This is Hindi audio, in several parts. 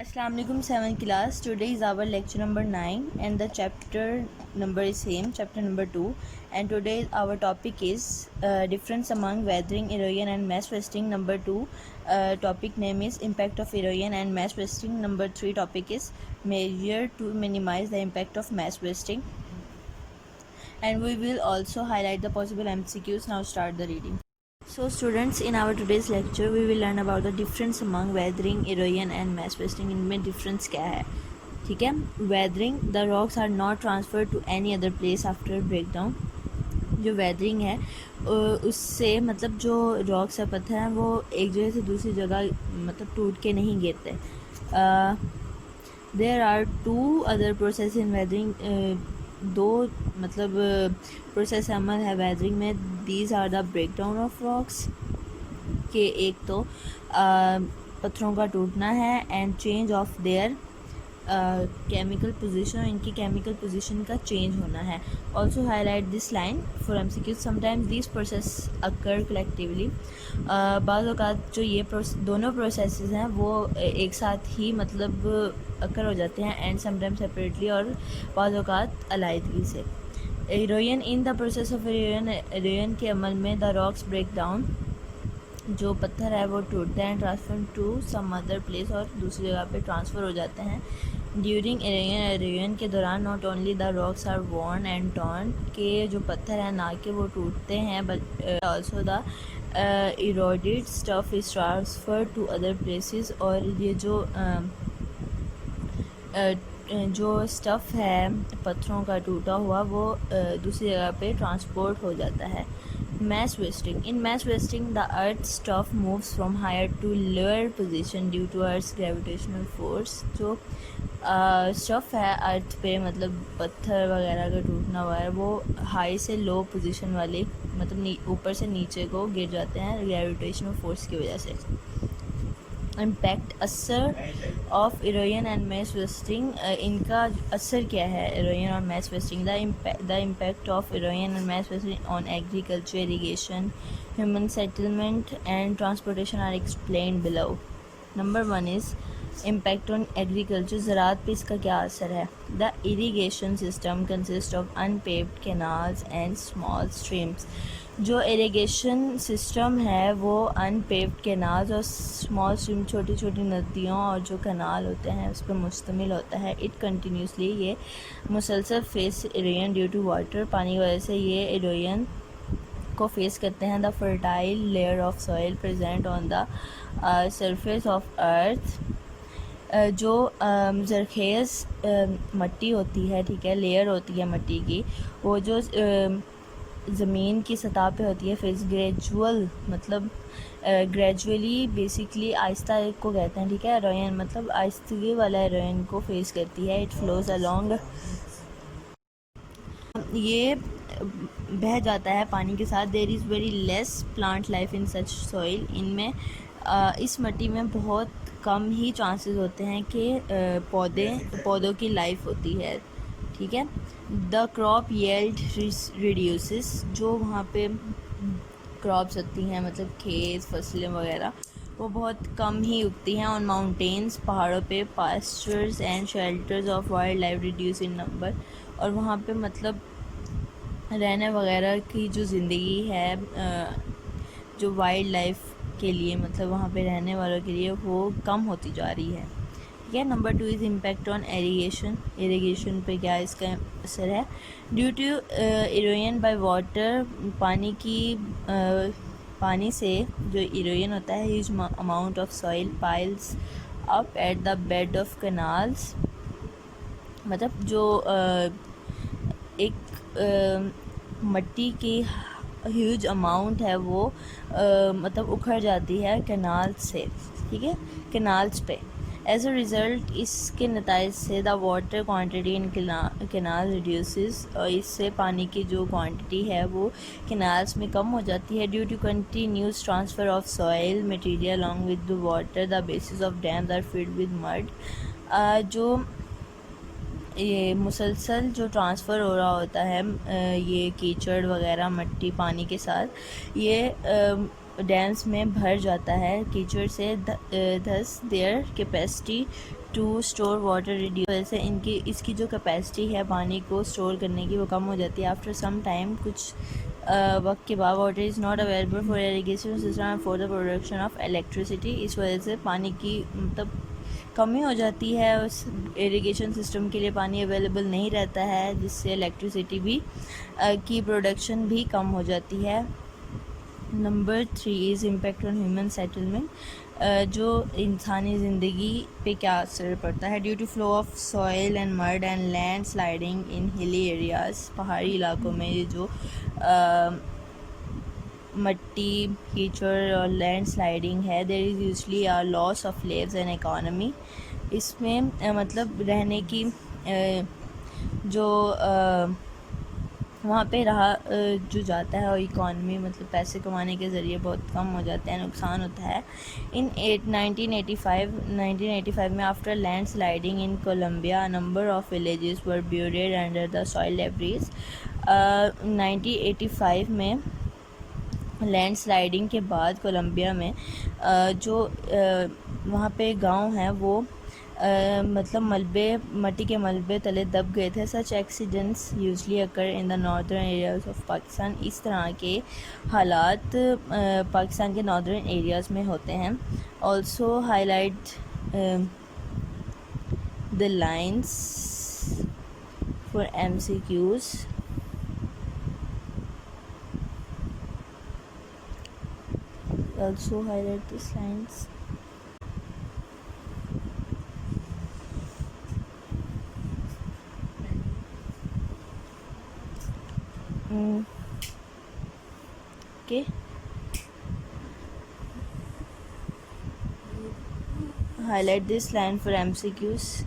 Assalamu alaikum 7th class. Today is our lecture number 9 and the chapter number is same, chapter number 2, and today our topic is difference among weathering, erosion and mass wasting. Number 2 topic name is impact of erosion and mass wasting. Number 3 topic is measure to minimize the impact of mass wasting, and we will also highlight the possible MCQs. Now start the reading. So students, in our today's lecture we will learn about the difference among weathering, erosion and mass wasting. इनमें difference क्या है, ठीक है. Weathering, the rocks are not transferred to any other place after breakdown. जो weathering है उससे मतलब जो rocks है, पत्थर हैं, वो एक जगह से दूसरी जगह मतलब टूट के नहीं गिरते. There are two other processes in weathering. दो मतलब प्रोसेस अमल है वेदरिंग में. These are the breakdown of rocks के एक तो पत्थरों का टूटना है and change of their chemical position, इनकी केमिकल पोजीशन का चेंज होना है. Also highlight this line for MCQs. Sometimes this process occur collectively. बाज़ औक़ात जो ये दोनों प्रोसेसेस हैं वो एक साथ ही मतलब अकर हो जाते हैं एंड समटाइम्स सेपरेटली और बाज़ औक़ात अलाइदगी से. Halogen, in the process of erosion के अमल में द रॉक्स ब्रेक डाउन, जो पत्थर है वो टूटते हैं, transfer to some other place और दूसरी जगह पे ट्रांसफ़र हो जाते हैं. ड्यूरिंग एरोजन के दौरान not only the rocks are worn and torn, के जो पत्थर हैं ना कि वो टूटते हैं but also the eroded stuff is transfer to other places, और ये जो स्टफ़ है पत्थरों का टूटा हुआ वो दूसरी जगह पे ट्रांसपोर्ट हो जाता है. mass wasting, in mass wasting the earth's stuff moves from higher to lower position due to earth's gravitational force. जो स्टफ़ है अर्थ पे मतलब पत्थर वगैरह का टूटना हुआ है वो हाई से लो पोजीशन वाले मतलब ऊपर से नीचे को गिर जाते हैं ग्रेविटेशनल फोर्स की वजह से. इम्पैक्ट, असर of erosion and mass wasting, इनका असर क्या है इरोजन और mass wasting. The impact of erosion and mass wasting on agriculture, irrigation, human settlement and transportation are explained below. Number 1 is impact on agriculture. ज़राअत पे इसका क्या असर है. The irrigation system consist of unpaved canals and small streams. जो इरीगेशन सिस्टम है वो अनपेव्ड कैनाल्स और स्मॉल स्ट्रीम, छोटी छोटी नदियों और जो कैनाल होते हैं उस पर मुश्तमिल होता है. इट कंटिन्यूसली, ये मुसलसल face erosion due to water, पानी की वजह से ये इरोजन को फेस करते हैं. The fertile layer of soil present on the surface of earth, जो ज़रखेज़ मट्टी होती है, ठीक है, लेयर होती है मट्टी की, वो जो ज़मीन की सतह पे होती है, फेस ग्रेजुअल मतलब ग्रेजुअली बेसिकली आहिस्ता को कहते हैं, ठीक है. एरोजन मतलब आहिस्तगी वाला एरोजन को फेस करती है. इट फ्लोज अलोंग, ये बह जाता है पानी के साथ. There is very less plant life in such soil, इनमें इस मिट्टी में बहुत कम ही चांसेस होते हैं कि पौधों की लाइफ होती है, ठीक है. द क्रॉप येल्ड रिड्यूसेस, जो वहाँ पे क्रॉप्स होती हैं मतलब खेत फसलें वगैरह वो बहुत कम ही उगती हैं. ऑन माउंटेन्स, पहाड़ों पे, pastures and shelters of wild life reduce in number, और वहाँ पे मतलब रहने वगैरह की जो ज़िंदगी है जो वाइल्ड लाइफ के लिए मतलब वहाँ पे रहने वालों के लिए वो कम होती जा रही है, ठीक है. Number 2 is impact on irrigation. Irrigation पे क्या इसका असर है. Due to erosion by water, पानी से जो इरोजन होता है, huge amount of soil piles up at the bed of canals, मतलब जो एक मट्टी की ह्यूज अमाउंट है वो मतलब उखड़ जाती है कैनाल से, ठीक है, कैनाल्स पे. एज अ रिज़ल्ट, इसके नताइज से the water quantity in canal reduces, और इससे पानी की जो क्वांटिटी है वो कैनाल्स में कम हो जाती है. Due to continuous transfer of soil material along with the water, the basis of dams are filled with mud. जो ये मुसलसल जो ट्रांसफ़र हो रहा होता है ये कीचड़ वगैरह मट्टी पानी के साथ, ये डैम्स में भर जाता है कीचड़ से, thus their capacity to store water reduce. वैसे इसकी जो कैपेसिटी है पानी को स्टोर करने की वो कम हो जाती है। आफ्टर सम टाइम, कुछ वक्त के बाद, water is not available for irrigation system for the production of electricity. इस वजह से पानी की मतलब कमी हो जाती है, उस इरिगेशन सिस्टम के लिए पानी अवेलेबल नहीं रहता है, जिससे इलेक्ट्रिसिटी भी की प्रोडक्शन भी कम हो जाती है। Number 3 is impact on human settlement. जो इंसानी ज़िंदगी पे क्या असर पड़ता है। Due to flow of soil and mud and land sliding in hilly areas. पहाड़ी इलाकों में ये जो मट्टी, कीचड़ और लैंड स्लाइडिंग है, there is usually a loss of lives and economy. इसमें मतलब रहने की जो वहाँ पे रहा जो जाता है, और इकॉनमी मतलब पैसे कमाने के ज़रिए बहुत कम हो जाते हैं, नुकसान होता है। इन 1985 में, after land sliding in Colombia, number of villages were buried under the soil debris. 1985 में लैंड स्लाइडिंग के बाद कोलंबिया में जो वहाँ पे गांव हैं वो मतलब मट्टी के मलबे तले दब गए थे। Such accidents usually occur in the northern areas of Pakistan. इस तरह के हालात पाकिस्तान के नॉर्दर्न एरियाज़ में होते हैं। Also highlight the lines for MCQs। Also highlight these lines. Okay. Highlight this line for MCQs.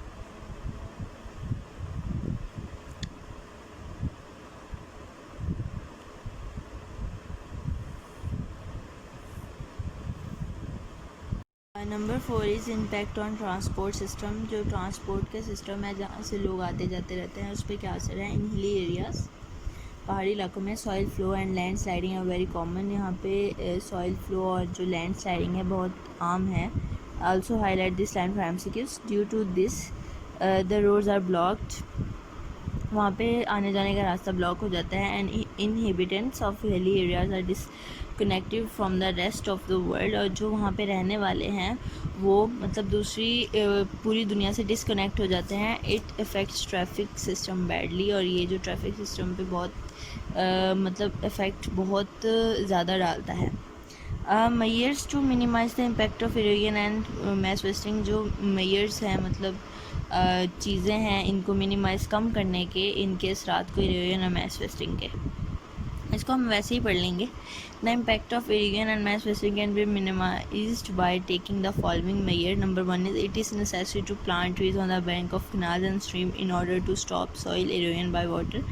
Number 4 is impact on transport system. जो ट्रांसपोर्ट का सिस्टम है, जहाँ से लोग आते जाते रहते हैं, उस पर क्या असर है। इन हिली एरियाज़, पहाड़ी इलाकों में, soil flow and land sliding are very common. यहाँ पे सॉइल फ्लो और जो लैंड स्लाइडिंग है बहुत आम है। Also highlight this line for MCQs। Due to this the roads are blocked. वहाँ पे आने जाने का रास्ता ब्लॉक हो जाता है। And inhabitants of hilly areas are disconnected from the rest of the world. और जो वहाँ पे रहने वाले हैं वो मतलब दूसरी पूरी दुनिया से डिसकनेक्ट हो जाते हैं। It affects traffic system badly. और ये जो ट्रैफिक सिस्टम पे बहुत मतलब इफ़ेक्ट बहुत ज़्यादा डालता है। Measures to minimise the impact of erosion and mass wasting. जो मेयर्स हैं मतलब चीज़ें हैं, इनको मिनिमाइज़ कम करने के, इनके असरात को इरोजन और मैस वेस्टिंग के, इसको हम वैसे ही पढ़ लेंगे। The impact of erosion and mass wasting can be minimised by taking the following measure. Number 1 is it is necessary to plant trees on the bank of canals and stream in order to stop soil erosion by water.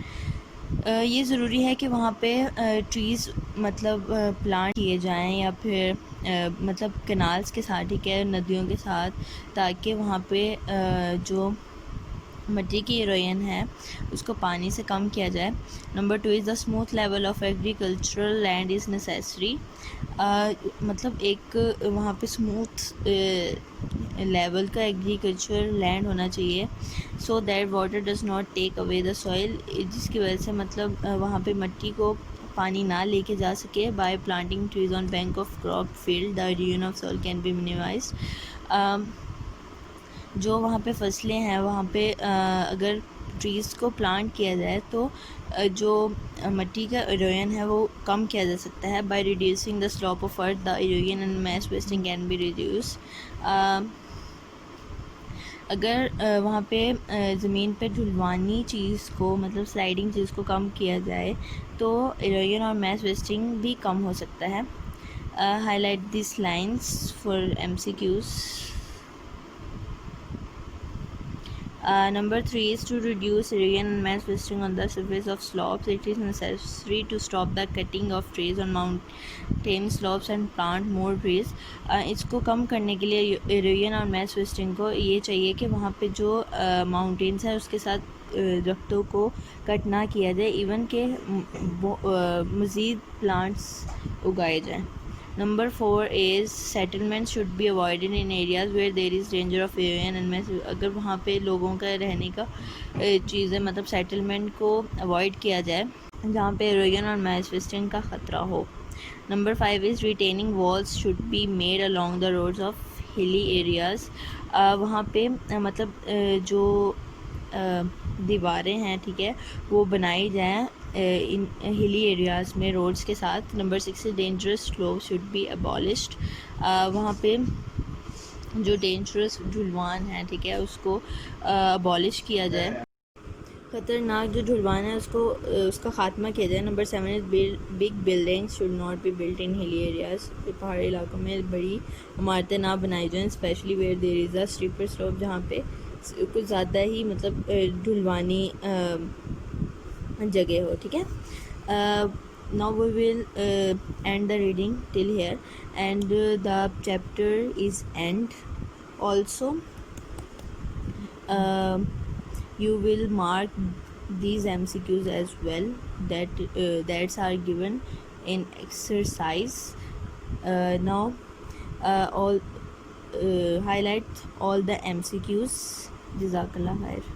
ये ज़रूरी है कि वहाँ पे ट्रीज़ मतलब प्लांट किए जाएं, या फिर मतलब कैनाल्स के साथ, ठीक है, नदियों के साथ, ताकि वहाँ पे जो मट्टी की इरोजन है उसको पानी से कम किया जाए। Number 2 is the smooth level of agricultural land is necessary. मतलब एक वहाँ पे स्मूथ लेवल का एग्रीकल्चर लैंड होना चाहिए, so that water does not take away the soil. जिसकी वजह से मतलब वहाँ पे मट्टी को पानी ना लेके जा सके। Bye planting trees on bank of crop field the erosion of soil can be minimised. जो वहाँ पे फसलें हैं वहाँ पे अगर ट्रीज़ को प्लांट किया जाए तो जो मट्टी का इरोजन है वो कम किया जा सकता है। By reducing the slope of earth the erosion and mass wasting can be reduce. अगर वहाँ पे ज़मीन पे ढुलवानी चीज़ को मतलब स्लाइडिंग चीज़ को कम किया जाए तो इरोजन और मैस वेस्टिंग भी कम हो सकता है। Highlight this lines for MCQs. Number 3 is to reduce erosion and mass wasting on the surface of slopes. It is necessary to stop the cutting of trees on mountain slopes and plant more trees. इसको कम करने के लिए erosion और mass wasting को ये चाहिए कि वहाँ पे जो माउंटेन्स है उसके साथ दरख्तों को कट ना किया जाए, इवन के मज़ीद प्लांट्स उगाए जाएँ। Number 4 is settlements should be avoided in areas where there is danger of alien and mass. अगर वहाँ पे लोगों का रहने का चीज़ें मतलब सेटलमेंट को अवॉइड किया जाए जहाँ पे एरोगन और मैस वेस्टिंग का ख़तरा हो. Number 5 is retaining walls should be made along the roads of hilly areas. वहाँ पे मतलब जो दीवारें हैं ठीक है वो बनाई जाएँ इन हिली एरियाज़ में रोड्स के साथ. Number 6 is dangerous slopes should be abolished. वहाँ पे जो डेंजरस ढुलवान है ठीक है उसको अबॉलिश किया जाए. ख़तरनाक जो ढुलवान है उसको उसका ख़ात्मा किया जाए. Number 7 is big buildings should not be built in hilly areas. पहाड़ी इलाकों में बड़ी इमारतें ना बनाई जाएँ specially where there is a steeper slope जहाँ पे कुछ ज़्यादा ही मतलब ढुलवानी जगह हो ठीक है. Now we will end the reading till here and the chapter is end. Also you will mark these MCQs as well that are given in exercise. Now all highlight all the MCQs. Jazakallah khair.